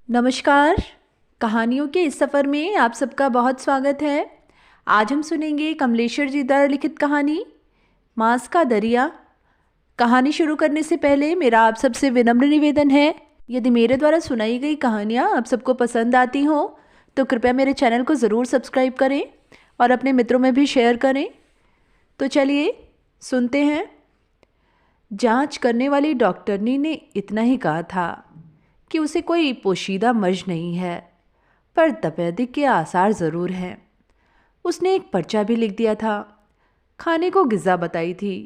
नमस्कार। कहानियों के इस सफ़र में आप सबका बहुत स्वागत है। आज हम सुनेंगे कमलेश्वर जी द्वारा लिखित कहानी मांस का दरिया। कहानी शुरू करने से पहले मेरा आप सबसे विनम्र निवेदन है, यदि मेरे द्वारा सुनाई गई कहानियाँ आप सबको पसंद आती हों तो कृपया मेरे चैनल को ज़रूर सब्सक्राइब करें और अपने मित्रों में भी शेयर करें। तो चलिए सुनते हैं। जांच करने वाली डॉक्टरनी ने इतना ही कहा था कि उसे कोई पोशीदा मर्ज नहीं है, पर तपेदिक के आसार ज़रूर हैं। उसने एक पर्चा भी लिख दिया था, खाने को ग़िज़ा बताई थी।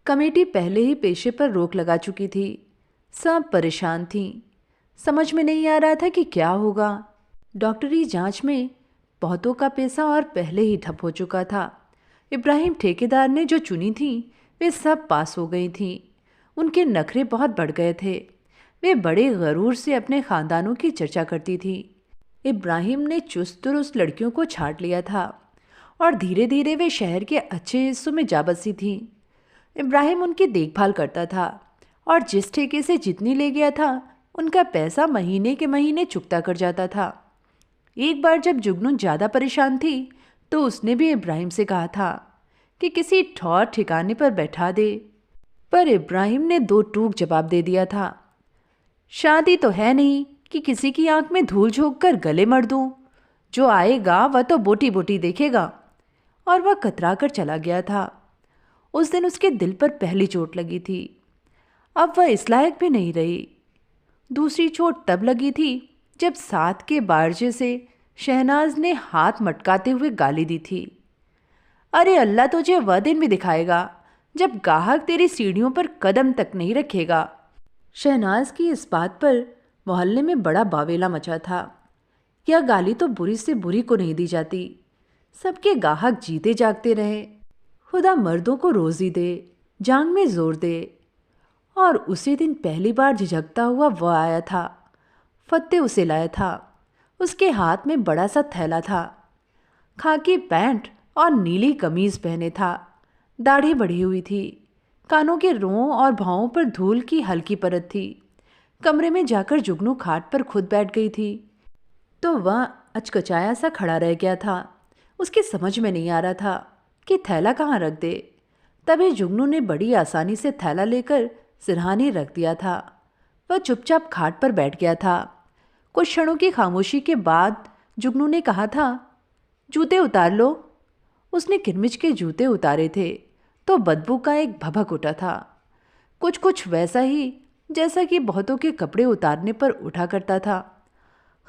कमेटी पहले ही पेशे पर रोक लगा चुकी थी। सब परेशान थीं। समझ में नहीं आ रहा था कि क्या होगा। डॉक्टरी जांच में बहुतों का पैसा और पहले ही ठप हो चुका था। इब्राहिम ठेकेदार ने जो चुनी थी वे सब पास हो गई थीं। उनके नखरे बहुत बढ़ गए थे। वे बड़े गरूर से अपने ख़ानदानों की चर्चा करती थी। इब्राहिम ने चुस्त दुरुस्त लड़कियों को छांट लिया था और धीरे धीरे वे शहर के अच्छे हिस्सों में जा बसी थीं। इब्राहिम उनकी देखभाल करता था और जिस ठेके से जितनी ले गया था उनका पैसा महीने के महीने चुकता कर जाता था। एक बार जब जुगनू ज़्यादा परेशान थी तो उसने भी इब्राहिम से कहा था कि किसी ठौर ठिकाने पर बैठा दे, पर इब्राहिम ने दो टूक जवाब दे दिया था। शादी तो है नहीं कि किसी की आंख में धूल झोंक कर गले मर दूं। जो आएगा वह तो बोटी बोटी देखेगा। और वह कतरा कर चला गया था। उस दिन उसके दिल पर पहली चोट लगी थी। अब वह इस लायक भी नहीं रही। दूसरी चोट तब लगी थी जब साथ के बारजे से शहनाज ने हाथ मटकाते हुए गाली दी थी। अरे अल्लाह तुझे वह दिन भी दिखाएगा जब गाहक तेरी सीढ़ियों पर कदम तक नहीं रखेगा। शहनाज की इस बात पर मोहल्ले में बड़ा बावेला मचा था। यह गाली तो बुरी से बुरी को नहीं दी जाती। सबके गाहक जीते जागते रहे। खुदा मर्दों को रोज़ी दे, जांग में जोर दे। और उसी दिन पहली बार झिझकता हुआ वह आया था। फत्ते उसे लाया था। उसके हाथ में बड़ा सा थैला था। खाकी पैंट और नीली कमीज पहने था। दाढ़ी बढ़ी हुई थी। कानों के रों और भौं पर धूल की हल्की परत थी। कमरे में जाकर जुगनू खाट पर खुद बैठ गई थी तो वह अचकचाया सा खड़ा रह गया था। उसकी समझ में नहीं आ रहा था कि थैला कहाँ रख दे। तभी जुगनू ने बड़ी आसानी से थैला लेकर सिरहाने रख दिया था। वह चुपचाप खाट पर बैठ गया था। कुछ क्षणों की खामोशी के बाद जुगनू ने कहा था, जूते उतार लो। उसने किरमिच के जूते उतारे थे तो बदबू का एक भभक उठा था। कुछ कुछ वैसा ही जैसा कि बहुतों के कपड़े उतारने पर उठा करता था।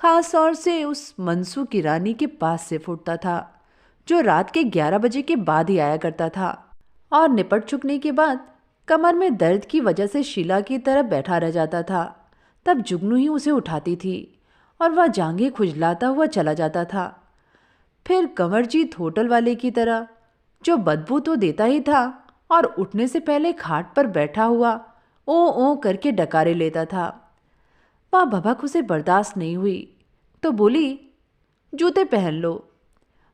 खास तौर से उस मनसू की रानी के पास से फूटता था जो रात के 11 बजे के बाद ही आया करता था और निपट चुकने के बाद कमर में दर्द की वजह से शीला की तरफ बैठा रह जाता था। तब जुगनू ही उसे उठाती थी और वह जांघें खुजलाता हुआ चला जाता था। फिर कंवरजीत होटल वाले की तरह, जो बदबू तो देता ही था और उठने से पहले खाट पर बैठा हुआ ओ ओ करके डकारे लेता था। वह भभक उसे बर्दाश्त नहीं हुई तो बोली, जूते पहन लो।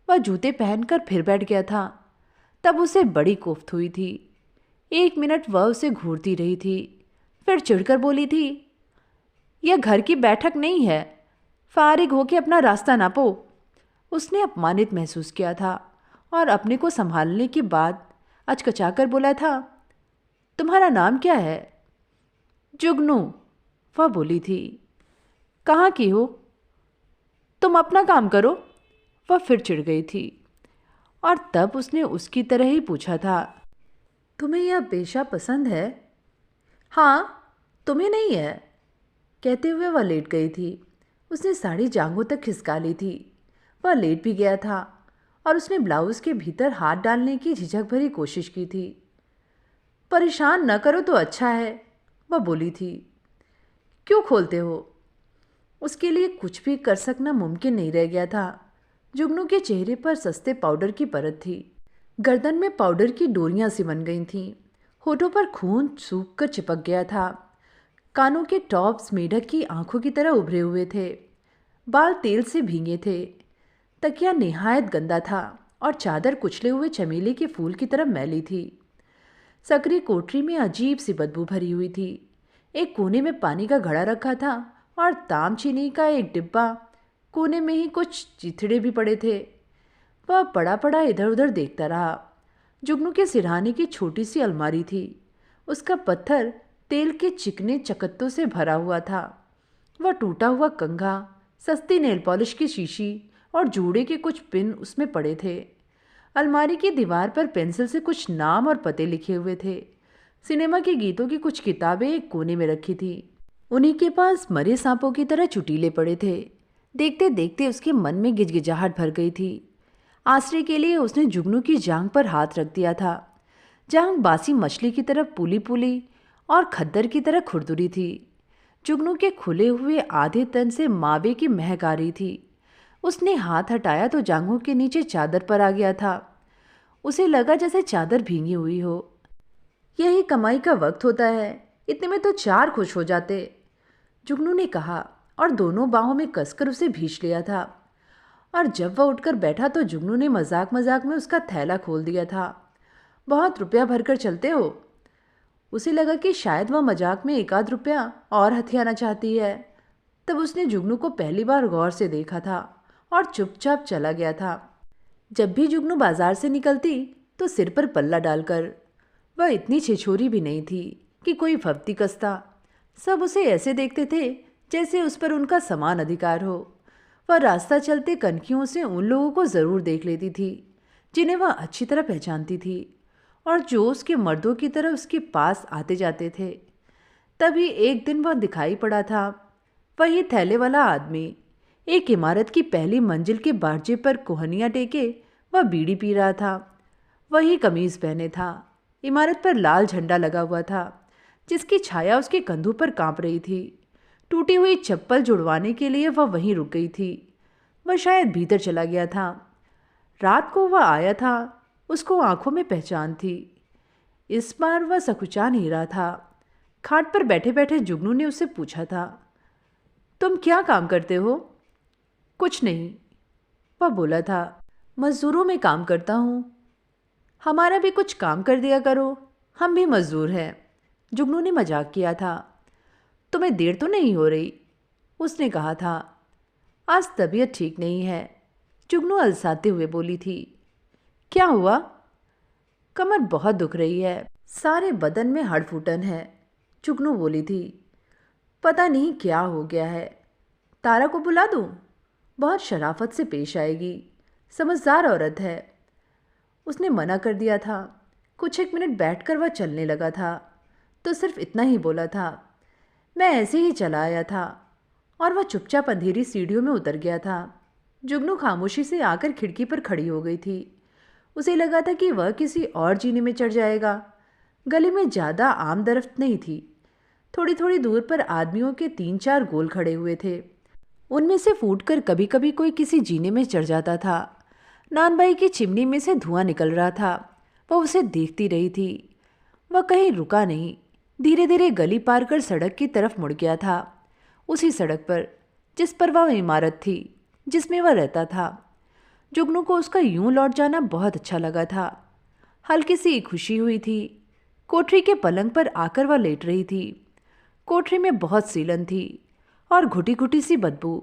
वह जूते पहनकर फिर बैठ गया था। तब उसे बड़ी कोफ्त हुई थी। 1 मिनट वह उसे घूरती रही थी, फिर चिढ़कर बोली थी, यह घर की बैठक नहीं है, फारिग होके अपना रास्ता नापो। उसने अपमानित महसूस किया था और अपने को संभालने के बाद अचकचाकर बोला था, तुम्हारा नाम क्या है? जुगनू, वह बोली थी। कहाँ की हो? तुम अपना काम करो। वह फिर चिढ़ गई थी और तब उसने उसकी तरह ही पूछा था, तुम्हें यह पेशा पसंद है? हाँ, तुम्हें नहीं है? कहते हुए वह लेट गई थी। उसने साड़ी जांघों तक खिसका ली थी। वह लेट भी गया था और उसने ब्लाउज के भीतर हाथ डालने की झिझक भरी कोशिश की थी। परेशान न करो तो अच्छा है, वह बोली थी। क्यों खोलते हो? उसके लिए कुछ भी कर सकना मुमकिन नहीं रह गया था। जुगनू के चेहरे पर सस्ते पाउडर की परत थी। गर्दन में पाउडर की डोरियां सी बन गई थीं। होठों पर खून सूख कर चिपक गया था। कानों के टॉप्स मेढक की आंखों की तरह उभरे हुए थे। बाल तेल से भीगे थे। तकिया निहायत गंदा था और चादर कुचले हुए चमेली के फूल की तरह मैली थी। सकरी कोठरी में अजीब सी बदबू भरी हुई थी। एक कोने में पानी का घड़ा रखा था और ताम चीनी का एक डिब्बा, कोने में ही कुछ चिथड़े भी पड़े थे। वह पड़ा पड़ा इधर उधर देखता रहा। जुगनू के सिरहाने की छोटी सी अलमारी थी। उसका पत्थर तेल के चिकने चकत्तों से भरा हुआ था। वह टूटा हुआ कंघा, सस्ती नेल पॉलिश की शीशी और जूड़े के कुछ पिन उसमें पड़े थे। अलमारी की दीवार पर पेंसिल से कुछ नाम और पते लिखे हुए थे। सिनेमा के गीतों की कुछ किताबें एक कोने में रखी थी। उन्हीं के पास मरे सांपों की तरह चुटीले पड़े थे। देखते देखते उसके मन में गिजगिजाहट भर गई थी। आश्रय के लिए उसने जुगनू की जांघ पर हाथ रख दिया था। जांघ बासी मछली की तरह पूली पूली और खद्दर की तरह खुरदुरी थी। जुगनू के खुले हुए आधे तन से मावे की महक आ रही थी। उसने हाथ हटाया तो जांघों के नीचे चादर पर आ गया था। उसे लगा जैसे चादर भींगी हुई हो। यही कमाई का वक्त होता है, इतने में तो 4 खुश हो जाते, जुगनू ने कहा और दोनों बाहों में कसकर उसे भींच लिया था। और जब वह उठकर बैठा तो जुगनू ने मजाक मजाक में उसका थैला खोल दिया था। बहुत रुपया भरकर चलते हो? उसे लगा कि शायद वह मजाक में 1 आध रुपया और हथियाना चाहती है। तब उसने जुगनू को पहली बार गौर से देखा था और चुपचाप चला गया था। जब भी जुगनू बाजार से निकलती तो सिर पर पल्ला डालकर। वह इतनी छिछोरी भी नहीं थी कि कोई फब्ती कसता। सब उसे ऐसे देखते थे जैसे उस पर उनका समान अधिकार हो। वह रास्ता चलते कनखियों से उन लोगों को ज़रूर देख लेती थी जिन्हें वह अच्छी तरह पहचानती थी और जो उसके मर्दों की तरह उसके पास आते जाते थे। तभी एक दिन वह दिखाई पड़ा था, वही थैले वाला आदमी। एक इमारत की पहली मंजिल के बारजे पर कोहनियाँ टेके वह बीड़ी पी रहा था। वही कमीज़ पहने था। इमारत पर लाल झंडा लगा हुआ था जिसकी छाया उसके कंधों पर कांप रही थी। टूटी हुई चप्पल जुड़वाने के लिए वह वहीं रुक गई थी। वह शायद भीतर चला गया था। रात को वह आया था, उसको आंखों में पहचान थी। इस बार वह सकुचा नहीं रहा था। खाट पर बैठे बैठे जुगनू ने उससे पूछा था, तुम क्या काम करते हो? कुछ नहीं, वह बोला था। मजदूरों में काम करता हूँ। हमारा भी कुछ काम कर दिया करो, हम भी मजदूर हैं, जुगनू ने मजाक किया था। तुम्हें देर तो नहीं हो रही? उसने कहा था। आज तबीयत ठीक नहीं है, जुगनू अलसाते हुए बोली थी। क्या हुआ? कमर बहुत दुख रही है, सारे बदन में हड़फूटन है, जुगनू बोली थी। पता नहीं क्या हो गया है, तारा को बुला दूं? बहुत शराफत से पेश आएगी, समझदार औरत है। उसने मना कर दिया था। कुछ एक मिनट बैठकर वह चलने लगा था तो सिर्फ इतना ही बोला था, मैं ऐसे ही चला आया था। और वह चुपचाप अंधेरी सीढ़ियों में उतर गया था। जुगनू खामोशी से आकर खिड़की पर खड़ी हो गई थी। उसे लगा था कि वह किसी और जीने में चढ़ जाएगा। गली में ज़्यादा आम दरख्त नहीं थी। थोड़ी थोड़ी दूर पर आदमियों के 3-4 गोल खड़े हुए थे। उनमें से फूटकर कभी कभी कोई किसी जीने में चढ़ जाता था। नानबाई की चिमनी में से धुआं निकल रहा था। वह उसे देखती रही थी। वह कहीं रुका नहीं, धीरे धीरे गली पार कर सड़क की तरफ मुड़ गया था। उसी सड़क पर जिस पर वह इमारत थी जिसमें वह रहता था। जुगनू को उसका यूं लौट जाना बहुत अच्छा लगा था। हल्की सी खुशी हुई थी। कोठरी के पलंग पर आकर वह लेट रही थी। कोठरी में बहुत सीलन थी और घुटी घुटी सी बदबू।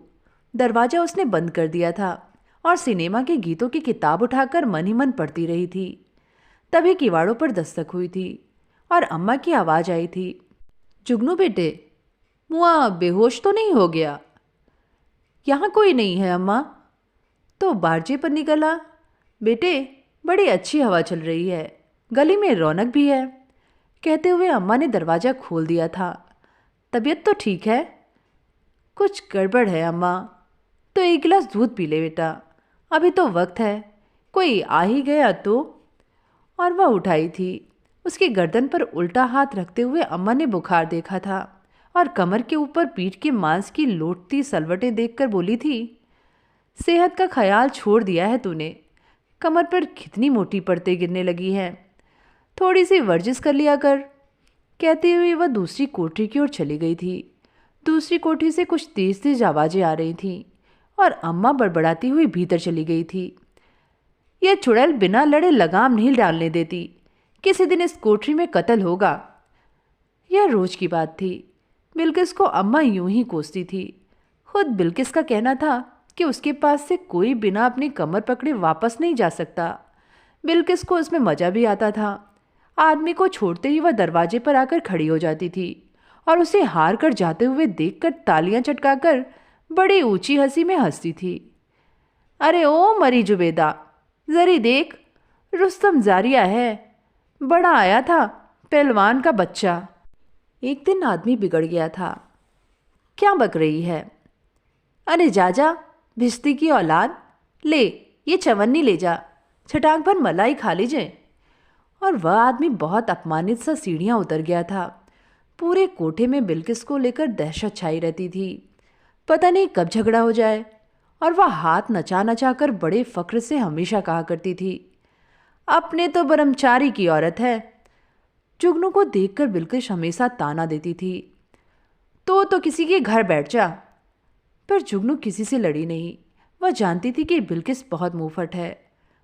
दरवाज़ा उसने बंद कर दिया था और सिनेमा के गीतों की किताब उठाकर मन ही मन पढ़ती रही थी। तभी किवाड़ों पर दस्तक हुई थी और अम्मा की आवाज़ आई थी, जुगनू बेटे, मुआ बेहोश तो नहीं हो गया? यहाँ कोई नहीं है अम्मा। तो बारजे पर निकला। बेटे, बड़ी अच्छी हवा चल रही है, गली में रौनक भी है। कहते हुए अम्मा ने दरवाज़ा खोल दिया था। तबीयत तो ठीक है? कुछ गड़बड़ है अम्मा, तो 1 गिलास दूध पी ले बेटा, अभी तो वक्त है, कोई आ ही गया तो। और वह उठाई थी। उसकी गर्दन पर उल्टा हाथ रखते हुए अम्मा ने बुखार देखा था और कमर के ऊपर पीठ के मांस की लौटती सलवटें देखकर बोली थी, सेहत का ख्याल छोड़ दिया है तूने, कमर पर कितनी मोटी परतें गिरने लगी हैं, थोड़ी सी वर्जिश कर लिया कर। कहते हुए वह दूसरी कोठरी की ओर चली गई थी। दूसरी कोठरी से कुछ तेज तेज आवाज़ें आ रही थीं और अम्मा बड़बड़ाती हुई भीतर चली गई थी। यह चुड़ैल बिना लड़े लगाम नहीं डालने देती, किसी दिन इस कोठरी में कत्ल होगा। यह रोज की बात थी। बिल्किस को अम्मा यूं ही कोसती थी। खुद बिल्किस का कहना था कि उसके पास से कोई बिना अपनी कमर पकड़े वापस नहीं जा सकता। बिल्किस को उसमें मज़ा भी आता था। आदमी को छोड़ते ही वह दरवाजे पर आकर खड़ी हो जाती थी और उसे हार कर जाते हुए देखकर तालियां चटकाकर बड़ी ऊंची हंसी में हंसती थी। अरे ओ मरी जुबेदा, जरी देख, रुस्तम जारिया है, बड़ा आया था, पहलवान का बच्चा। एक दिन आदमी बिगड़ गया था। क्या बक रही है? अरे जाजा, भिश्ती की औलाद, ले ये चवन्नी ले जा, छटाक भर मलाई खा लीजिए। और वह आदमी बहुत अपमानित सा सीढ़ियां उतर गया था। पूरे कोठे में बिल्किस को लेकर दहशत छाई रहती थी। पता नहीं कब झगड़ा हो जाए। और वह हाथ नचा नचा कर बड़े फक्र से हमेशा कहा करती थी, अपने तो ब्रह्मचारी की औरत है। जुगनू को देखकर बिल्किस हमेशा ताना देती थी, तो किसी के घर बैठ जा। पर जुगनू किसी से लड़ी नहीं। वह जानती थी कि बिल्किस बहुत मुंहफट है,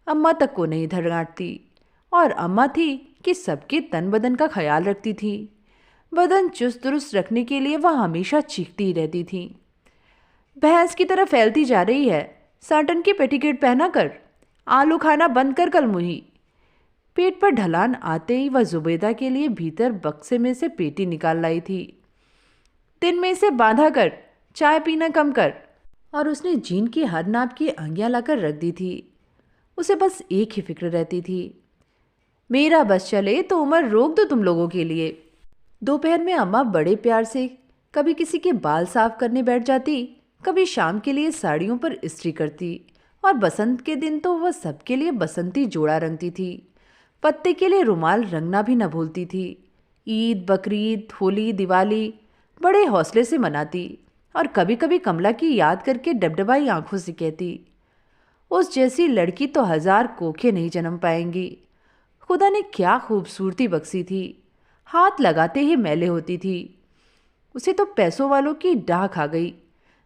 अम्मा तक को नहीं धड़गांटती। और अम्मा थी कि सबके तन बदन का ख्याल रखती थी। बदन चुस्त दुरुस्त रखने के लिए वह हमेशा चीखती ही रहती थी। भैंस की तरह फैलती जा रही है, साटन की पेटीकोट पहना कर, आलू खाना बंद कर कल मुही। पेट पर ढलान आते ही वह जुबैदा के लिए भीतर बक्से में से पेटी निकाल लाई थी। दिन में इसे बांधा कर, चाय पीना कम कर। और उसने जीन की हर नाप की अंगियां लाकर रख दी थी। उसे बस एक ही फिक्र रहती थी, मेरा बस चले तो उम्र रोक दो तुम लोगों के लिए। दोपहर में अम्मा बड़े प्यार से कभी किसी के बाल साफ करने बैठ जाती, कभी शाम के लिए साड़ियों पर इस्त्री करती। और बसंत के दिन तो वह सबके लिए बसंती जोड़ा रंगती थी। पत्ते के लिए रुमाल रंगना भी न भूलती थी। ईद, बकरीद, होली, दिवाली बड़े हौसले से मनाती। और कभी कभी कमला की याद करके डबडबाई आंखों से कहती, उस जैसी लड़की तो 1000 कोखे नहीं जन्म पाएंगी। खुदा ने क्या खूबसूरती बख्शी थी, हाथ लगाते ही मैले होती थी। उसे तो पैसों वालों की डाह खा गई,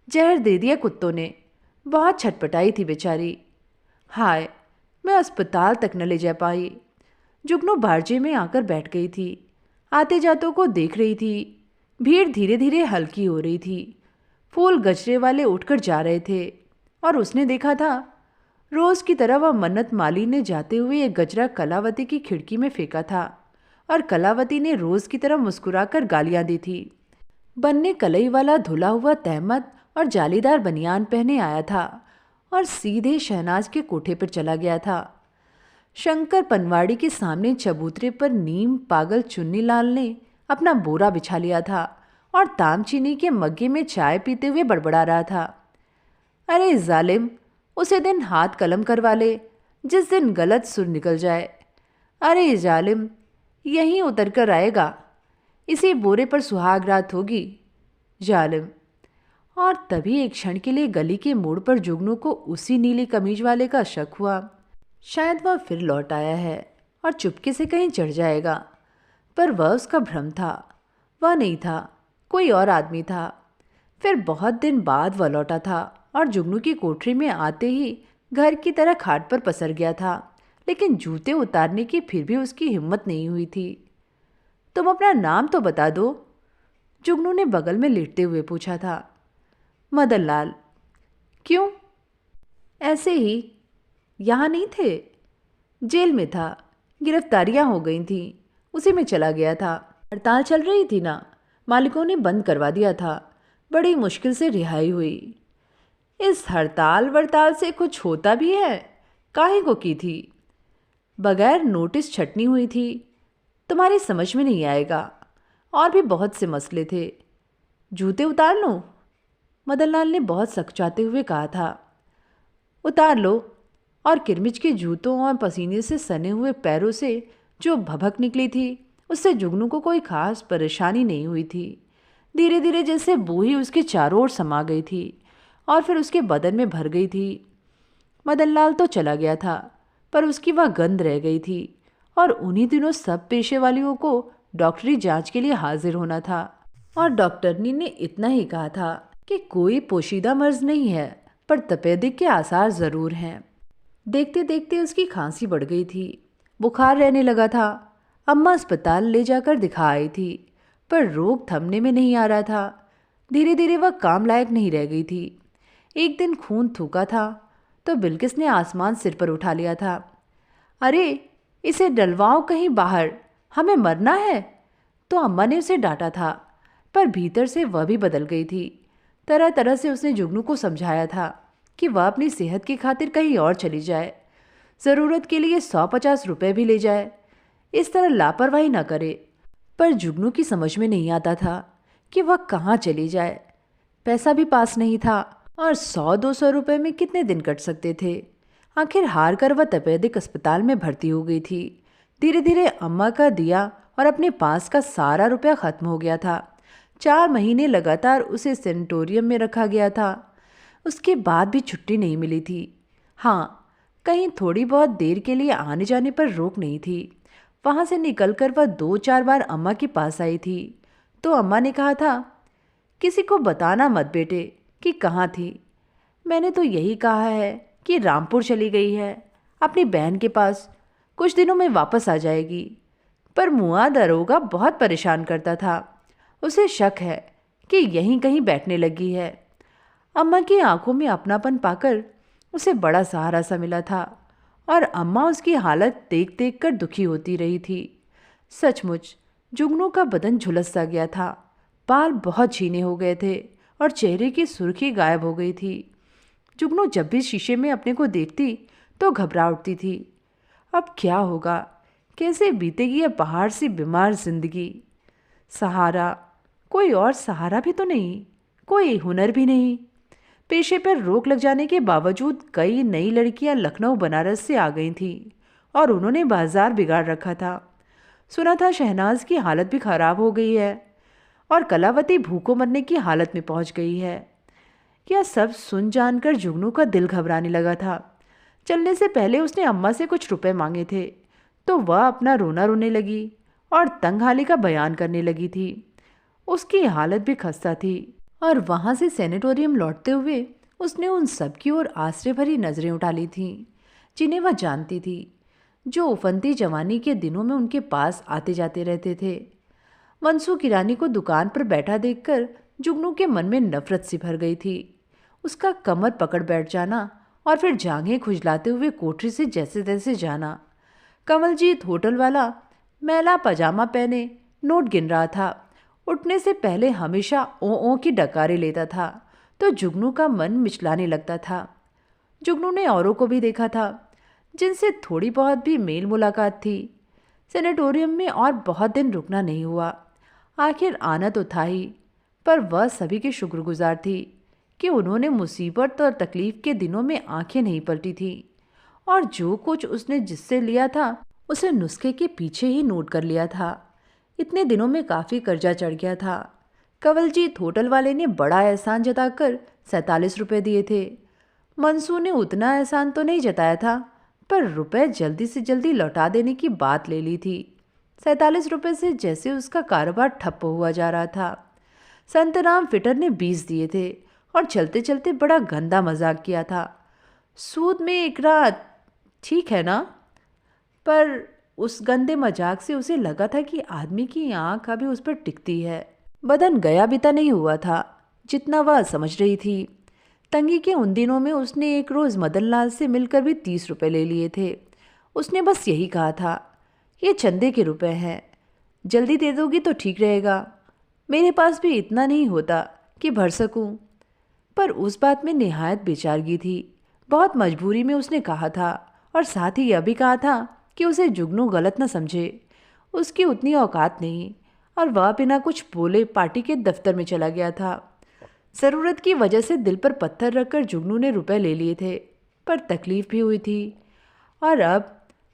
जहर दे दिया कुत्तों ने। बहुत छटपटाई थी बेचारी। हाय, मैं अस्पताल तक न ले जा पाई। जुगनू बारजे में आकर बैठ गई थी। आते जातों को देख रही थी। भीड़ धीरे धीरे हल्की हो रही थी। फूल गजरे वाले उठकर जा रहे थे। और उसने देखा था, रोज की तरह वह मन्नत माली ने जाते हुए एक गजरा कलावती की खिड़की में फेंका था। और कलावती ने रोज की तरह मुस्कुराकर गालियां दी थी। बन्ने कलई वाला धुला हुआ तहमद और जालीदार बनियान पहने आया था और सीधे शहनाज के कोठे पर चला गया था। शंकर पनवाड़ी के सामने चबूतरे पर नीम पागल चुन्नीलाल ने अपना बोरा बिछा लिया था और तामचीनी के मग्गे में चाय पीते हुए बड़बड़ा रहा था, अरे जालिम, उसे दिन हाथ कलम करवा ले जिस दिन गलत सुर निकल जाए। अरे जालिम, यहीं उतर कर आएगा, इसी बोरे पर सुहाग रात होगी। जालिम। और तभी एक क्षण के लिए गली के मोड़ पर जुगनू को उसी नीली कमीज वाले का शक हुआ। शायद वह फिर लौट आया है और चुपके से कहीं चढ़ जाएगा। पर वह उसका भ्रम था। वह नहीं था, कोई और आदमी था। फिर बहुत दिन बाद वह लौटा था और जुगनू की कोठरी में आते ही घर की तरह खाट पर पसर गया था। लेकिन जूते उतारने की फिर भी उसकी हिम्मत नहीं हुई थी। तुम अपना नाम तो बता दो, जुगनू ने बगल में लेटते हुए पूछा था। मदन लाल। क्यों? ऐसे ही। यहाँ नहीं थे? जेल में था, गिरफ्तारियां हो गई थीं, उसी में चला गया था। हड़ताल चल रही थी ना, मालिकों ने बंद करवा दिया था, बड़ी मुश्किल से रिहाई हुई। इस हड़ताल वड़ताल से कुछ होता भी है? काहे को की थी? बगैर नोटिस छटनी हुई थी, तुम्हारी समझ में नहीं आएगा। और भी बहुत से मसले थे। जूते उतार लूं? मदनलाल ने बहुत सकचाते हुए कहा था। उतार लो। और किरमिच के जूतों और पसीने से सने हुए पैरों से जो भभक निकली थी, उससे जुगनू को कोई खास परेशानी नहीं हुई थी। धीरे धीरे जैसे बू ही उसके चारों ओर समा गई थी और फिर उसके बदन में भर गई थी। मदनलाल तो चला गया था, पर उसकी वह गंध रह गई थी। और उन्हीं दिनों सब पेशे वालियों को डॉक्टरी जांच के लिए हाजिर होना था। और डॉक्टरनी ने इतना ही कहा था कि कोई पोशीदा मर्ज नहीं है, पर तपेदिक के आसार ज़रूर हैं। देखते देखते उसकी खांसी बढ़ गई थी, बुखार रहने लगा था। अम्मा अस्पताल ले जाकर दिखा आई थी, पर रोग थमने में नहीं आ रहा था। धीरे धीरे वह काम लायक नहीं रह गई थी। एक दिन खून थूका था तो बिल्किस ने आसमान सिर पर उठा लिया था। अरे, इसे डलवाओ कहीं बाहर, हमें मरना है। तो अम्मा ने उसे डांटा था, पर भीतर से वह भी बदल गई थी। तरह तरह से उसने जुगनू को समझाया था कि वह अपनी सेहत की खातिर कहीं और चली जाए, ज़रूरत के लिए 150 रुपये भी ले जाए, इस तरह लापरवाही न करे। पर जुगनू की समझ में नहीं आता था कि वह कहाँ चली जाए। पैसा भी पास नहीं था और 100-200 रुपये में कितने दिन कट सकते थे। आखिर हार कर वह तपेदिक अस्पताल में भर्ती हो गई थी। धीरे धीरे अम्मा का दिया और अपने पास का सारा रुपया खत्म हो गया था। 4 महीने लगातार उसे सेनेटोरियम में रखा गया था। उसके बाद भी छुट्टी नहीं मिली थी। हाँ, कहीं थोड़ी बहुत देर के लिए आने जाने पर रोक नहीं थी। वहाँ से निकलकर वह 2-4 बार अम्मा के पास आई थी। तो अम्मा ने कहा था, किसी को बताना मत बेटे कि कहाँ थी। मैंने तो यही कहा है कि रामपुर चली गई है अपनी बहन के पास, कुछ दिनों में वापस आ जाएगी। पर मुआ दरोगा बहुत परेशान करता था। उसे शक है कि यहीं कहीं बैठने लगी है। अम्मा की आंखों में अपनापन पाकर उसे बड़ा सहारा सा मिला था और अम्मा उसकी हालत देख देख कर दुखी होती रही थी। सचमुच जुगनू का बदन झुलस सा गया था। बाल बहुत छीने हो गए थे और चेहरे की सुर्खी गायब हो गई थी। जुगनू जब भी शीशे में अपने को देखती तो घबरा उठती थी। अब क्या होगा, कैसे बीतेगी यह पहाड़ सी बीमार जिंदगी। सहारा, कोई और सहारा भी तो नहीं, कोई हुनर भी नहीं। पेशे पर रोक लग जाने के बावजूद कई नई लड़कियां लखनऊ बनारस से आ गई थीं और उन्होंने बाजार बिगाड़ रखा था। सुना था शहनाज की हालत भी खराब हो गई है और कलावती भूखों मरने की हालत में पहुंच गई है। यह सब सुन जानकर जुगनू का दिल घबराने लगा था। चलने से पहले उसने अम्मा से कुछ रुपए मांगे थे तो वह अपना रोना रोने लगी और तंगहाली का बयान करने लगी थी। उसकी हालत भी खस्ता थी और वहाँ से सेनेटोरियम लौटते हुए उसने उन सब की ओर आश्रय भरी नजरें उठा ली थीं जिन्हें वह जानती थी, जो उफनती जवानी के दिनों में उनके पास आते जाते रहते थे। मनसू किरानी को दुकान पर बैठा देखकर जुगनू के मन में नफरत सी भर गई थी। उसका कमर पकड़ बैठ जाना और फिर जांघें खुजलाते हुए कोठरी से जैसे तैसे जाना। कमलजीत होटल वाला मैला पजामा पहने नोट गिन रहा था। उठने से पहले हमेशा ओ की डकारे लेता था तो जुगनू का मन मिचलाने लगता था। जुगनू ने औरों को भी देखा था जिनसे थोड़ी बहुत भी मेल मुलाकात थी। सेनेटोरियम में और बहुत दिन रुकना नहीं हुआ। आखिर आना तो था ही, पर वह सभी की शुक्रगुजार थी कि उन्होंने मुसीबत और तकलीफ के दिनों में आंखें नहीं पलटी थी और जो कुछ उसने जिससे लिया था उसे नुस्खे के पीछे ही नोट कर लिया था। इतने दिनों में काफ़ी कर्जा चढ़ गया था। कंवलजीत होटल वाले ने बड़ा एहसान जताकर 47 रुपये दिए थे। मंसूर ने उतना एहसान तो नहीं जताया था, पर रुपए जल्दी से जल्दी लौटा देने की बात ले ली थी। 47 रुपये से जैसे उसका कारोबार ठप्प हुआ जा रहा था। संतराम फिटर ने 20 दिए थे और चलते चलते बड़ा गंदा मजाक किया था। सूद में एक रात ठीक है ना? पर उस गंदे मजाक से उसे लगा था कि आदमी की आंख अभी उस पर टिकती है। बदन गया बिता नहीं हुआ था जितना वह समझ रही थी। तंगी के उन दिनों में उसने एक रोज़ मदन लाल से मिलकर भी 30 रुपये ले लिए थे। उसने बस यही कहा था, ये चंदे के रुपए हैं, जल्दी दे दोगी तो ठीक रहेगा। मेरे पास भी इतना नहीं होता कि भर सकूं। पर उस बात में निहायत बेचारगी थी। बहुत मजबूरी में उसने कहा था और साथ ही यह भी कहा था कि उसे जुगनू गलत न समझे। उसकी उतनी औकात नहीं और वह बिना कुछ बोले पार्टी के दफ्तर में चला गया था। ज़रूरत की वजह से दिल पर पत्थर रखकर जुगनू ने रुपए ले लिए थे, पर तकलीफ़ भी हुई थी। और अब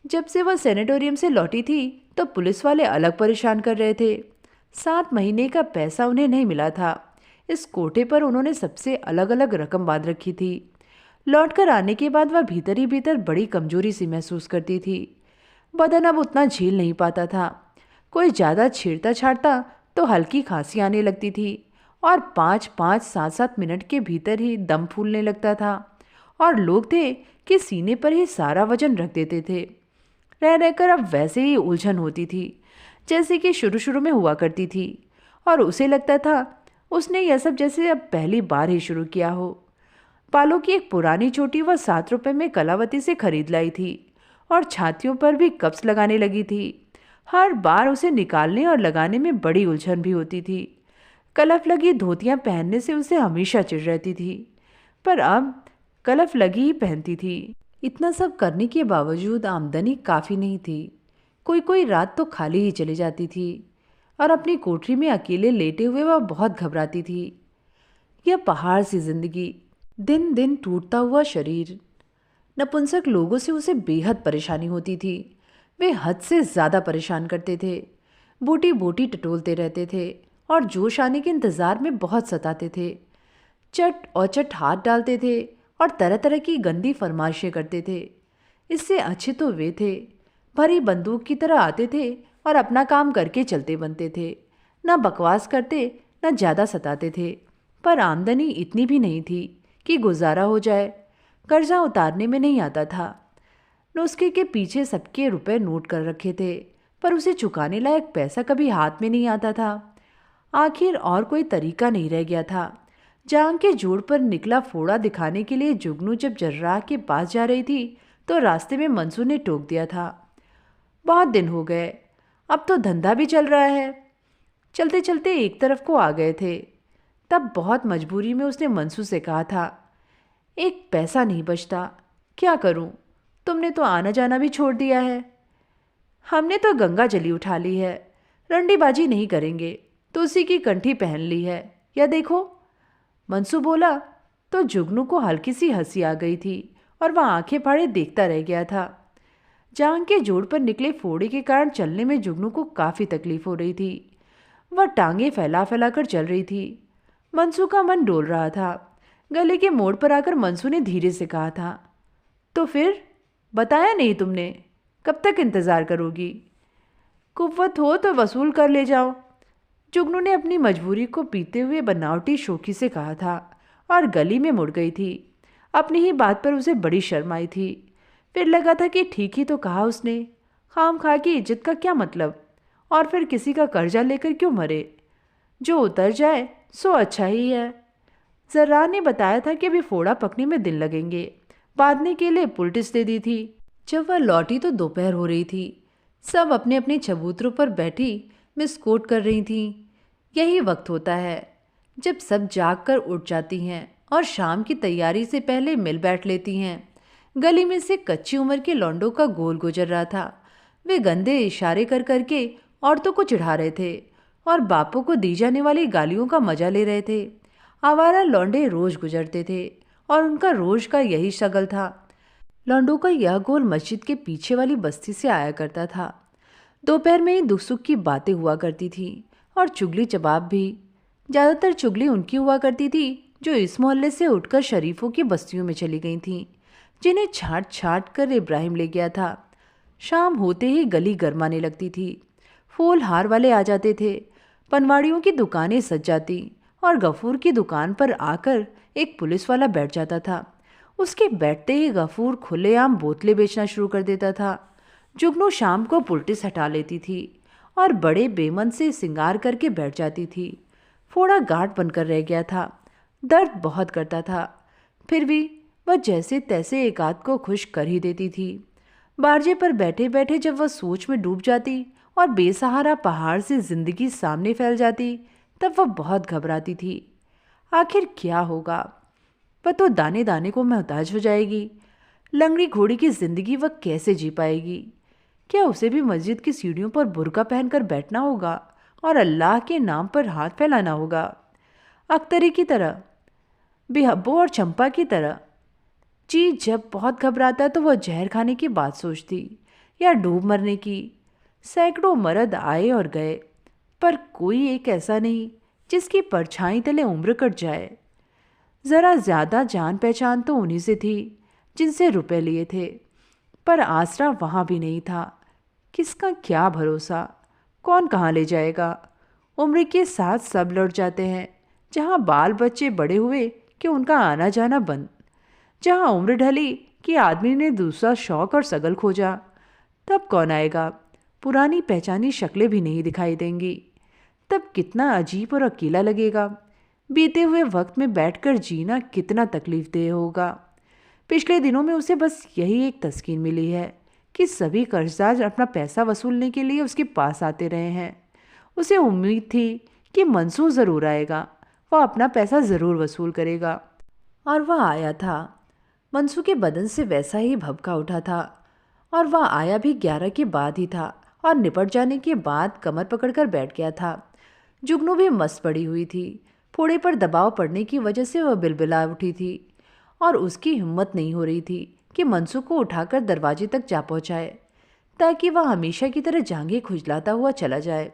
जब से वह सेनेटोरियम से लौटी थी तो पुलिस वाले अलग परेशान कर रहे थे। 7 महीने का पैसा उन्हें नहीं मिला था। इस कोटे पर उन्होंने सबसे अलग अलग रकम बांध रखी थी। लौटकर आने के बाद वह भीतर ही भीतर बड़ी कमजोरी सी महसूस करती थी। बदन अब उतना झेल नहीं पाता था। कोई ज़्यादा छेड़ता छाड़ता तो हल्की खांसी आने लगती थी और 5-5, 7-7 मिनट के भीतर ही दम फूलने लगता था और लोग थे कि सीने पर ही सारा वजन रख देते थे। रह रहकर अब वैसे ही उलझन होती थी जैसे कि शुरू शुरू में हुआ करती थी और उसे लगता था उसने यह सब जैसे अब पहली बार ही शुरू किया हो। बालों की एक पुरानी चोटी वह 7 रुपए में कलावती से खरीद लाई थी और छातियों पर भी कप्स लगाने लगी थी। हर बार उसे निकालने और लगाने में बड़ी उलझन भी होती थी। कलफ लगी धोतियां पहनने से उसे हमेशा चिढ़ रहती थी, पर अब कलफ लगी ही पहनती थी। इतना सब करने के बावजूद आमदनी काफ़ी नहीं थी। कोई कोई रात तो खाली ही चली जाती थी और अपनी कोठरी में अकेले लेटे हुए वह बहुत घबराती थी। यह पहाड़ सी जिंदगी, दिन दिन टूटता हुआ शरीर, नपुंसक लोगों से उसे बेहद परेशानी होती थी। वे हद से ज़्यादा परेशान करते थे, बोटी बोटी टटोलते रहते थे और जोश आने के इंतज़ार में बहुत सताते थे। चट और चट हाथ डालते थे और तरह तरह की गंदी फरमाइशें करते थे। इससे अच्छे तो वे थे, भरी बंदूक की तरह आते थे और अपना काम करके चलते बनते थे। न बकवास करते न ज़्यादा सताते थे, पर आमदनी इतनी भी नहीं थी कि गुजारा हो जाए। कर्जा उतारने में नहीं आता था। नुस्खे के पीछे सबके रुपए नोट कर रखे थे, पर उसे चुकाने लायक पैसा कभी हाथ में नहीं आता था। आखिर और कोई तरीका नहीं रह गया था। जांग के जोड़ पर निकला फोड़ा दिखाने के लिए जुगनू जब जर्राह के पास जा रही थी तो रास्ते में मंसूर ने टोक दिया था। बहुत दिन हो गए, अब तो धंधा भी चल रहा है। चलते चलते एक तरफ को आ गए थे, तब बहुत मजबूरी में उसने मंसूर से कहा था, एक पैसा नहीं बचता, क्या करूं? तुमने तो आना जाना भी छोड़ दिया है। हमने तो गंगा जली उठा ली है, रंडीबाजी नहीं करेंगे तो उसी की कंठी पहन ली है, या देखो। मंसू बोला तो जुगनू को हल्की सी हंसी आ गई थी और वह आंखें फाड़े देखता रह गया था। जांग के जोड़ पर निकले फोड़े के कारण चलने में जुगनू को काफ़ी तकलीफ हो रही थी। वह टांगे फैला फैला कर चल रही थी। मंसू का मन डोल रहा था। गले के मोड़ पर आकर मंसू ने धीरे से कहा था, तो फिर बताया नहीं तुमने, कब तक इंतज़ार करोगी? कुव्वत हो तो वसूल कर ले जाओ। जुगनू ने अपनी मजबूरी को पीते हुए बनावटी शोखी से कहा था और गली में मुड़ गई थी। अपनी ही बात पर उसे बड़ी शर्म आई थी। फिर लगा था कि ठीक ही तो कहा उसने, खाम खा की इज्जत का क्या मतलब, और फिर किसी का कर्जा लेकर क्यों मरे? जो उतर जाए सो अच्छा ही है। जर्राह ने बताया था कि अभी फोड़ा पकने में दिन लगेंगे। बांधने के लिए पुलटिस दे दी थी। जब वह लौटी तो दोपहर हो रही थी। सब अपने अपने चबूतरों पर बैठी मिसकोट कर रही थीं। यही वक्त होता है जब सब जाग कर उठ जाती हैं और शाम की तैयारी से पहले मिल बैठ लेती हैं। गली में से कच्ची उम्र के लौंडों का गोल गुजर रहा था। वे गंदे इशारे कर करके औरतों को चिढ़ा रहे थे और बापों को दी जाने वाली गालियों का मजा ले रहे थे। आवारा लौंडे रोज गुजरते थे और उनका रोज का यही शगल था। लौंडों का यह गोल मस्जिद के पीछे वाली बस्ती से आया करता था। दोपहर में ही दुख सुख की बातें हुआ करती थी और चुगली जवाब भी। ज़्यादातर चुगली उनकी हुआ करती थी जो इस मोहल्ले से उठकर शरीफों की बस्तियों में चली गई थीं, जिन्हें छाट छाट कर इब्राहिम ले गया था। शाम होते ही गली गरमाने लगती थी। फूल हार वाले आ जाते थे, पनवाड़ियों की दुकानें सज जाती और गफूर की दुकान पर आकर एक पुलिस वाला बैठ जाता था। उसके बैठते ही गफूर खुलेआम बोतलें बेचना शुरू कर देता था। जुगनू शाम को पुलटिस हटा लेती थी और बड़े बेमन से सिंगार करके बैठ जाती थी। फोड़ा गांठ बनकर रह गया था। दर्द बहुत करता था, फिर भी वह जैसे तैसे एक आध को खुश कर ही देती थी। बारजे पर बैठे बैठे जब वह सोच में डूब जाती और बेसहारा पहाड़ से जिंदगी सामने फैल जाती, तब वह बहुत घबराती थी। आखिर क्या होगा? वह तो दाने दाने को मोहताज हो जाएगी। लंगड़ी घोड़ी की जिंदगी वह कैसे जी पाएगी? क्या उसे भी मस्जिद की सीढ़ियों पर बुर्का पहनकर बैठना होगा और अल्लाह के नाम पर हाथ फैलाना होगा? अख्तरी की तरह, बेहब्बो और चंपा की तरह। जी, जब बहुत घबराता तो वह जहर खाने की बात सोचती या डूब मरने की। सैकड़ों मर्द आए और गए, पर कोई एक ऐसा नहीं जिसकी परछाई तले उम्र कट जाए। ज़रा ज़्यादा जान पहचान तो उन्हीं से थी जिनसे रुपए लिए थे, पर आसरा वहाँ भी नहीं था। किसका क्या भरोसा, कौन कहाँ ले जाएगा? उम्र के साथ सब लौट जाते हैं। जहाँ बाल बच्चे बड़े हुए कि उनका आना जाना बंद, जहाँ उम्र ढली कि आदमी ने दूसरा शौक और सगल खोजा, तब कौन आएगा? पुरानी पहचानी शक्लें भी नहीं दिखाई देंगी। तब कितना अजीब और अकेला लगेगा। बीते हुए वक्त में बैठकर जीना कितना तकलीफदेह होगा। पिछले दिनों में उसे बस यही एक तस्कीन मिली है कि सभी कर्जदार अपना पैसा वसूलने के लिए उसके पास आते रहे हैं। उसे उम्मीद थी कि मंसूर ज़रूर आएगा, वह अपना पैसा ज़रूर वसूल करेगा। और वह आया था। मंसूर के बदन से वैसा ही भभका उठा था, और वह आया भी 11 के बाद ही था और निपट जाने के बाद कमर पकड़कर बैठ गया था। जुगनू भी मस्त पड़ी हुई थी। फोड़े पर दबाव पड़ने की वजह से वह बिलबिला उठी थी और उसकी हिम्मत नहीं हो रही थी कि मंसूर को उठाकर दरवाजे तक जा पहुंचाए, ताकि वह हमेशा की तरह जांघें खुजलाता हुआ चला जाए।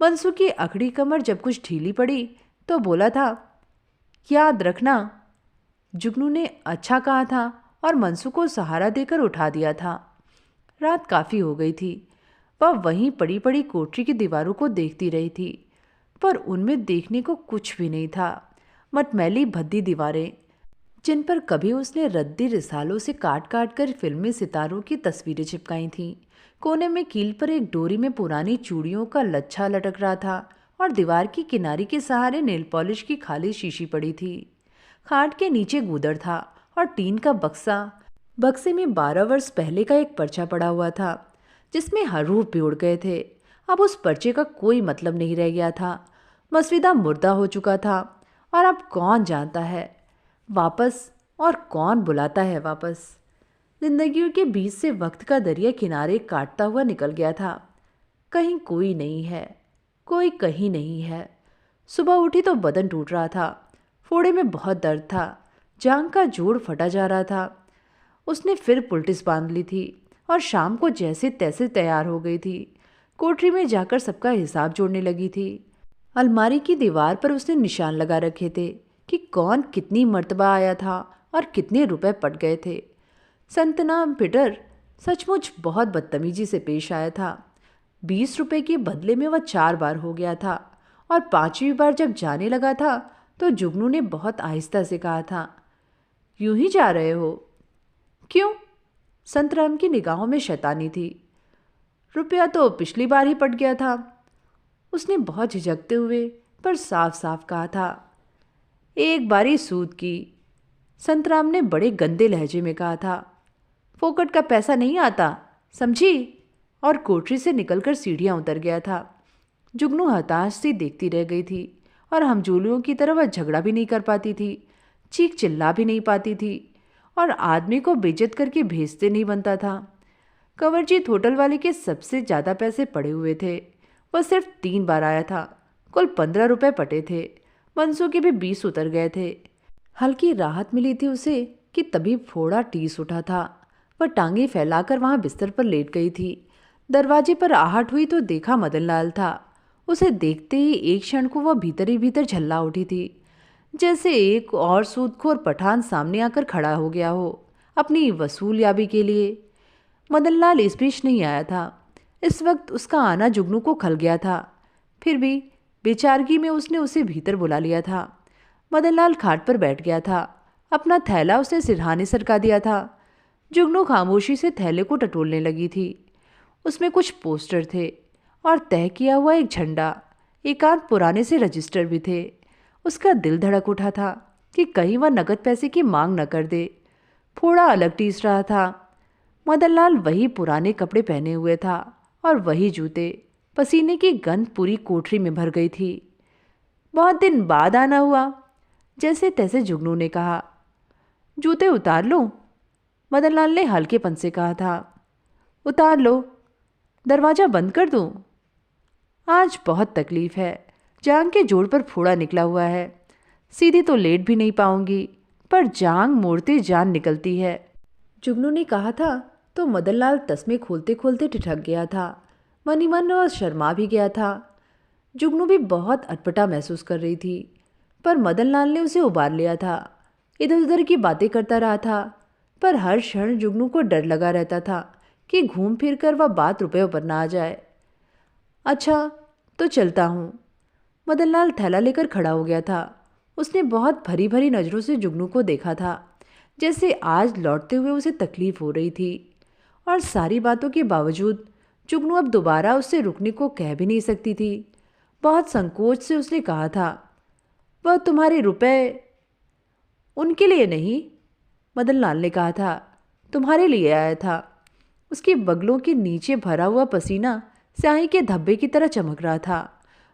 मंसूर की अकड़ी कमर जब कुछ ढीली पड़ी तो बोला था, याद रखना। जुगनू ने अच्छा कहा था और मंसूर को सहारा देकर उठा दिया था। रात काफ़ी हो गई थी। वह वहीं पड़ी पड़ी कोठरी की दीवारों को देखती रही थी, पर उनमें देखने को कुछ भी नहीं था। मटमैली भद्दी दीवारें, जिन पर कभी उसने रद्दी रिसालों से काट काट कर फिल्मी सितारों की तस्वीरें चिपकाई थीं। कोने में कील पर एक डोरी में पुरानी चूड़ियों का लच्छा लटक रहा था और दीवार की किनारी के सहारे नेल पॉलिश की खाली शीशी पड़ी थी। खाट के नीचे गूदड़ था और टीन का बक्सा। बक्से में 12 वर्ष पहले का एक पर्चा पड़ा हुआ था, जिसमें हरूफ भी उड़ गए थे। अब उस पर्चे का कोई मतलब नहीं रह गया था। मसविदा मुर्दा हो चुका था और अब कौन जानता है वापस, और कौन बुलाता है वापस। जिंदगियों के बीच से वक्त का दरिया किनारे काटता हुआ निकल गया था। कहीं कोई नहीं है, कोई कहीं नहीं है। सुबह उठी तो बदन टूट रहा था। फोड़े में बहुत दर्द था। जांघ का जोड़ फटा जा रहा था। उसने फिर पुल्टिस बांध ली थी और शाम को जैसे तैसे तैयार हो गई थी। कोठरी में जाकर सबका हिसाब जोड़ने लगी थी। अलमारी की दीवार पर उसने निशान लगा रखे थे कि कौन कितनी मर्तबा आया था और कितने रुपए पट गए थे। संतना पीटर सचमुच बहुत बदतमीजी से पेश आया था। 20 रुपए के बदले में वह 4 बार हो गया था, और 5वीं बार जब जाने लगा था तो जुगनू ने बहुत आहिस्ता से कहा था, यूं ही जा रहे हो? क्यों? संतराम की निगाहों में शैतानी थी। रुपया तो पिछली बार ही पट गया था, उसने बहुत झिझकते हुए पर साफ साफ कहा था। एक बारी सूद की, संतराम ने बड़े गंदे लहजे में कहा था। फोकट का पैसा नहीं आता, समझी? और कोठरी से निकलकर सीढ़ियां उतर गया था। जुगनू हताश सी देखती रह गई थी, और हमजोलियों की तरह वह झगड़ा भी नहीं कर पाती थी, चीख चिल्ला भी नहीं पाती थी, और आदमी को बेइज्जत करके भेजते नहीं बनता था। कंवरजीत होटल वाले के सबसे ज़्यादा पैसे पड़े हुए थे। वह सिर्फ 3 बार आया था। कुल 15 रुपये पटे थे। मंसूर के भी 20 उतर गए थे। हल्की राहत मिली थी उसे कि तभी फोड़ा टीस उठा था। वह टांगे फैलाकर वहां बिस्तर पर लेट गई थी। दरवाजे पर आहट हुई तो देखा मदनलाल था। उसे देखते ही एक क्षण को वह भीतर ही भीतर झल्ला उठी थी, जैसे एक और सूदखोर पठान सामने आकर खड़ा हो गया हो अपनी वसूलयाबी के लिए। मदनलाल इस बीच नहीं आया था। इस वक्त उसका आना जुगनू को खल गया था। फिर भी बेचारगी में उसने उसे भीतर बुला लिया था। मदनलाल खाट पर बैठ गया था। अपना थैला उसने सिरहाने सरका दिया था। जुगनू खामोशी से थैले को टटोलने लगी थी। उसमें कुछ पोस्टर थे और तय किया हुआ एक झंडा, एकांत पुराने से रजिस्टर भी थे। उसका दिल धड़क उठा था कि कहीं वह नकद पैसे की मांग न कर दे। फोड़ा अलग टीस रहा था। मदनलाल वही पुराने कपड़े पहने हुए था और वही जूते। पसीने की गंध पूरी कोठरी में भर गई थी। बहुत दिन बाद आना हुआ, जैसे तैसे जुगनू ने कहा। जूते उतार लो? मदनलाल ने हल्केपन से कहा था। उतार लो। दरवाज़ा बंद कर दूं? आज बहुत तकलीफ है। जांग के जोड़ पर फोड़ा निकला हुआ है। सीधी तो लेट भी नहीं पाऊंगी, पर जांग मोड़ते जान निकलती है। जुगनू ने कहा था तो मदनलाल तस्मे खोलते खोलते ठिठक गया था। मन ही मन वह शर्मा भी गया था। जुगनू भी बहुत अटपटा महसूस कर रही थी, पर मदनलाल ने उसे उबार लिया था। इधर उधर की बातें करता रहा था, पर हर क्षण जुगनू को डर लगा रहता था कि घूम फिर कर वह बात रुपयों पर ना आ जाए। अच्छा तो चलता हूँ। मदनलाल थैला लेकर खड़ा हो गया था। उसने बहुत भरी भरी नज़रों से जुगनू को देखा था, जैसे आज लौटते हुए उसे तकलीफ हो रही थी। और सारी बातों के बावजूद जुगनू अब दोबारा उससे रुकने को कह भी नहीं सकती थी। बहुत संकोच से उसने कहा था, वह तुम्हारे रुपए। उनके लिए नहीं, मदन लाल ने कहा था, तुम्हारे लिए आया था। उसके बगलों के नीचे भरा हुआ पसीना स्याही के धब्बे की तरह चमक रहा था।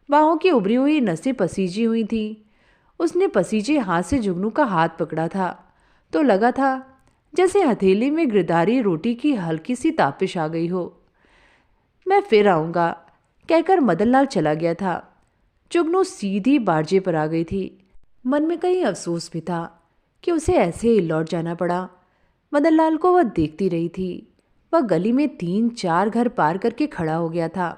बाहों की उभरी हुई नसें पसीजी हुई थीं। उसने पसीजे हाथ से जुगनू का हाथ पकड़ा था तो लगा था जैसे हथेली में गिरधारी रोटी की हल्की सी तापिश आ गई हो। मैं फिर आऊँगा, कहकर मदनलाल चला गया था। जुगनू सीधी बारजे पर आ गई थी। मन में कहीं अफसोस भी था कि उसे ऐसे ही लौट जाना पड़ा। मदनलाल को वह देखती रही थी। वह गली में 3-4 घर पार करके खड़ा हो गया था।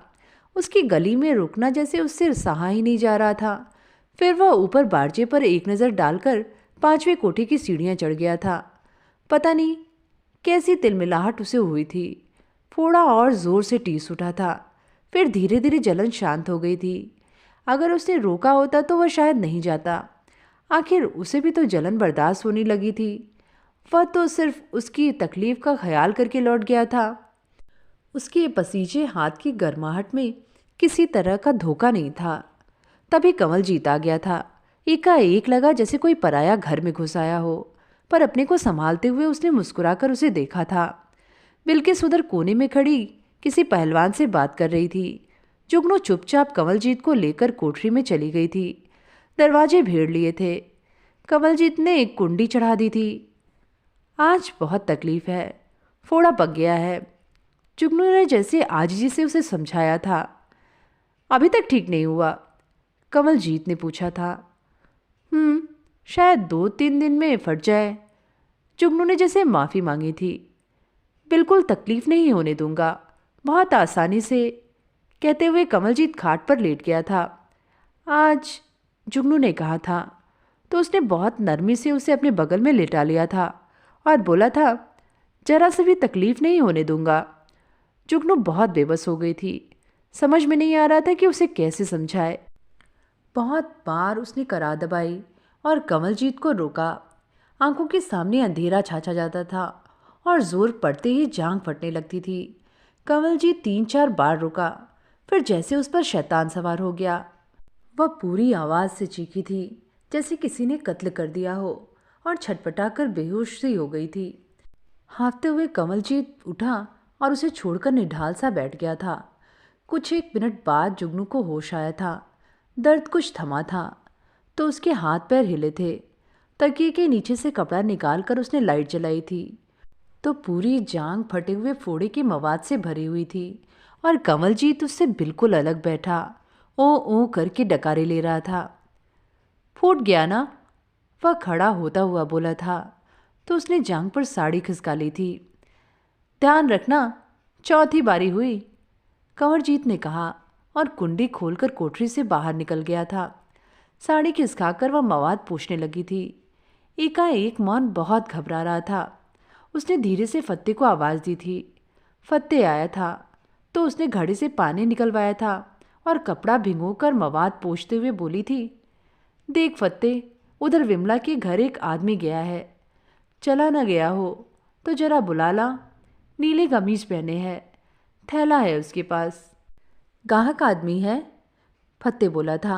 उसकी गली में रुकना जैसे उससे सहा ही नहीं जा रहा था। फिर वह ऊपर बारजे पर एक नज़र डालकर 5वें कोठे की सीढ़ियाँ चढ़ गया था। पता नहीं कैसी तिलमिलाहट उसे हुई थी। फोड़ा और जोर से टीस उठा था। फिर धीरे धीरे जलन शांत हो गई थी। अगर उसने रोका होता तो वह शायद नहीं जाता। आखिर उसे भी तो जलन बर्दाश्त होने लगी थी। वह तो सिर्फ उसकी तकलीफ का ख्याल करके लौट गया था। उसके पसीजे हाथ की गर्माहट में किसी तरह का धोखा नहीं था। तभी कमलजीत आ गया था। एकाएक लगा जैसे कोई पराया घर में घुस आया हो, पर अपने को संभालते हुए उसने मुस्कुराकर उसे देखा था। बिल्किस उधर कोने में खड़ी किसी पहलवान से बात कर रही थी। जुगनू चुपचाप कमलजीत को लेकर कोठरी में चली गई थी। दरवाजे भेड़ लिए थे। कमलजीत ने एक कुंडी चढ़ा दी थी। आज बहुत तकलीफ है, फोड़ा पक गया है। जुगनू ने जैसे आजिजी से उसे समझाया था। अभी तक ठीक नहीं हुआ? कमलजीत ने पूछा था। शायद 2-3 दिन में फट जाए। जुगनू ने जैसे माफ़ी मांगी थी। बिल्कुल तकलीफ नहीं होने दूंगा, बहुत आसानी से, कहते हुए कमलजीत खाट पर लेट गया था। आज, जुगनू ने कहा था तो उसने बहुत नरमी से उसे अपने बगल में लेटा लिया था और बोला था, जरा से भी तकलीफ नहीं होने दूंगा। जुगनू बहुत बेबस हो गई थी। समझ में नहीं आ रहा था कि उसे कैसे समझाए। बहुत बार उसने करा दबाई और कमलजीत को रोका। आंखों के सामने अंधेरा छा जाता था और जोर पड़ते ही जांग फटने लगती थी। कमलजीत 3-4 बार रुका, फिर जैसे उस पर शैतान सवार हो गया। वह पूरी आवाज़ से चीखी थी जैसे किसी ने कत्ल कर दिया हो और छटपटा कर बेहोश सी हो गई थी। हाँफते हुए कमलजीत उठा और उसे छोड़कर निढाल सा बैठ गया था। कुछ एक मिनट बाद जुगनू को होश आया था। दर्द कुछ थमा था तो उसके हाथ पैर हिले थे। तकिए के नीचे से कपड़ा निकाल कर उसने लाइट जलाई थी तो पूरी जांग फटे हुए फोड़े के मवाद से भरी हुई थी और कमलजीत उससे बिल्कुल अलग बैठा ओ करके डकारे ले रहा था। फूट गया ना? वह खड़ा होता हुआ बोला था तो उसने जांग पर साड़ी खिसका ली थी। ध्यान रखना, चौथी बारी हुई, कंवरजीत ने कहा और कुंडी खोलकर कोठरी से बाहर निकल गया था। साड़ी खिसकाकर वह मवाद पूछने लगी थी। एकाएक मौन बहुत घबरा रहा था। उसने धीरे से फत्ते को आवाज़ दी थी। फत्ते आया था तो उसने घड़े से पानी निकलवाया था और कपड़ा भिगोकर मवाद पोंछते हुए बोली थी, देख फत्ते, उधर विमला के घर एक आदमी गया है। चला न गया हो तो जरा बुला ला। नीले कमीज पहने है, थैला है उसके पास। गाहक आदमी है? फत्ते बोला था।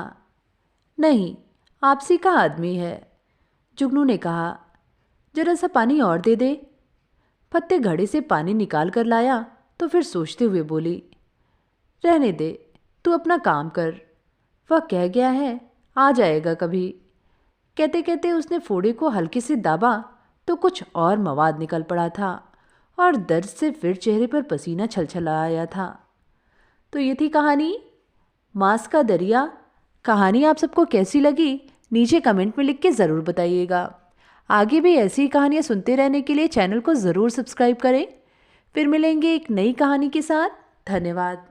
नहीं, आपसी का आदमी है, जुगनू ने कहा। जरा सा पानी और दे दे। फत्ते घड़े से पानी निकाल कर लाया तो फिर सोचते हुए बोली, रहने दे, तू अपना काम कर। वह कह गया है, आ जाएगा कभी। कहते कहते उसने फोड़े को हल्के से दाबा तो कुछ और मवाद निकल पड़ा था और दर्द से फिर चेहरे पर पसीना छलछला आया था। तो ये थी कहानी मांस का दरिया। कहानी आप सबको कैसी लगी नीचे कमेंट में लिख के ज़रूर बताइएगा। आगे भी ऐसी कहानियाँ सुनते रहने के लिए चैनल को ज़रूर सब्सक्राइब करें। फिर मिलेंगे एक नई कहानी के साथ। धन्यवाद।